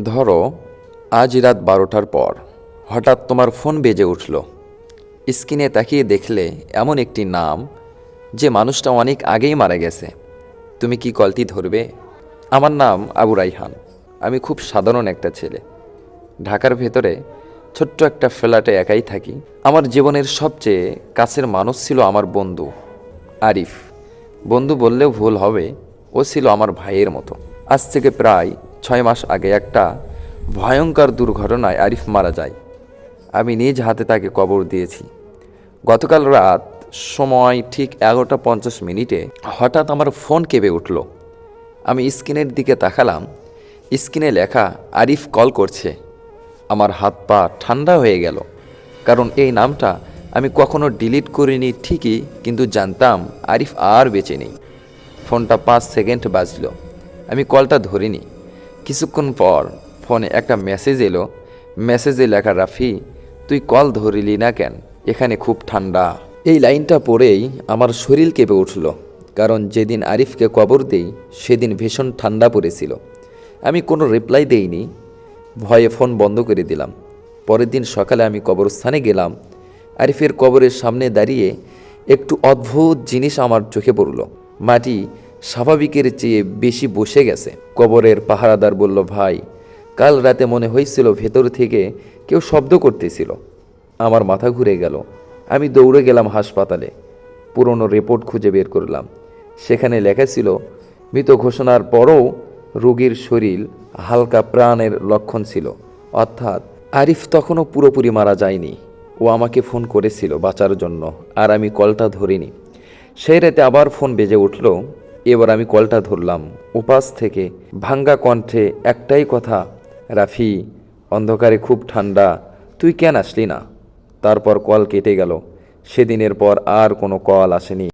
ধরো আজ রাত 12টার পর হঠাৎ তোমার ফোন বেজে উঠল। স্ক্রিনে তাকিয়ে দেখলে এমন একটি নাম, যে মানুষটা অনেক আগেই মারা গেছে। তুমি কি কলটি ধরবে? আমার নাম আবু রাইহান। আমি খুব সাধারণ একটা ছেলে। ঢাকার ভেতরে ছোট্ট একটা ফ্ল্যাটে একাই থাকি। আমার জীবনের সবচেয়ে কাছের মানুষ ছিল আমার বন্ধু আরিফ। বন্ধু বললেও ভুল হবে, ও ছিল আমার ভাইয়ের মতো। আজ থেকে প্রায় 6 মাস আগে একটা ভয়ঙ্কর দুর্ঘটনায় আরিফ মারা যায়। আমি নিজ হাতে তাকে কবর দিয়েছি। গতকাল রাত সময় ঠিক 11টা 50 মিনিটে হঠাৎ আমার ফোন কেঁপে উঠল। আমি স্ক্রিনের দিকে তাকালাম। স্ক্রিনে লেখা আরিফ কল করছে। আমার হাত পা ঠান্ডা হয়ে গেল, কারণ এই নামটা আমি কখনো ডিলিট করিনি ঠিকই, কিন্তু জানতাম আরিফ আর বেঁচে নেই। ফোনটা 5 সেকেন্ড বাজল। আমি কলটা ধরিনি। কিছুক্ষণ পর ফোনে একটা মেসেজ এলো। মেসেজে লেখা, রাফি তুই কল ধরিলি না কেন? এখানে খুব ঠান্ডা। এই লাইনটা পড়েই আমার শরীর কেঁপে উঠল, কারণ যেদিন আরিফকে কবর দেই সেদিন ভীষণ ঠান্ডা পড়েছিল। আমি কোনো রিপ্লাই দেইনি, ভয়ে ফোন বন্ধ করে দিলাম। পরের দিন সকালে আমি কবরস্থানে গেলাম। আরিফের কবরের সামনে দাঁড়িয়ে একটু অদ্ভুত জিনিস আমার চোখে পড়ল। মাটি স্বাভাবিকের চেয়ে বেশি বসে গেছে। কবরের পাহারাদার বলল, ভাই, কাল রাতে মনে হয়েছিল ভেতর থেকে কেউ শব্দ করতেছিল। আমার মাথা ঘুরে গেল। আমি দৌড়ে গেলাম হাসপাতালে। পুরনো রিপোর্ট খুঁজে বের করলাম। সেখানে লেখা ছিল, মৃত ঘোষণার পরও রোগীর শরীর হালকা প্রাণের লক্ষণ ছিল, অর্থাৎ আরিফ তখনও পুরোপুরি মারা যায়নি। ও আমাকে ফোন করেছিল বাঁচার জন্য, আর আমি কলটা ধরিনি। সেই রাতে আবার ফোন বেজে উঠল। এবার আমি কলটা ধরলাম। উপাস থেকে ভাঙ্গা কণ্ঠে একটাই কথা, রাফি, অন্ধকারে খুব ঠান্ডা, তুই কেন আসলি না? তারপর কল কেটে গেল। সেদিনের পর আর কোনো কল আসেনি।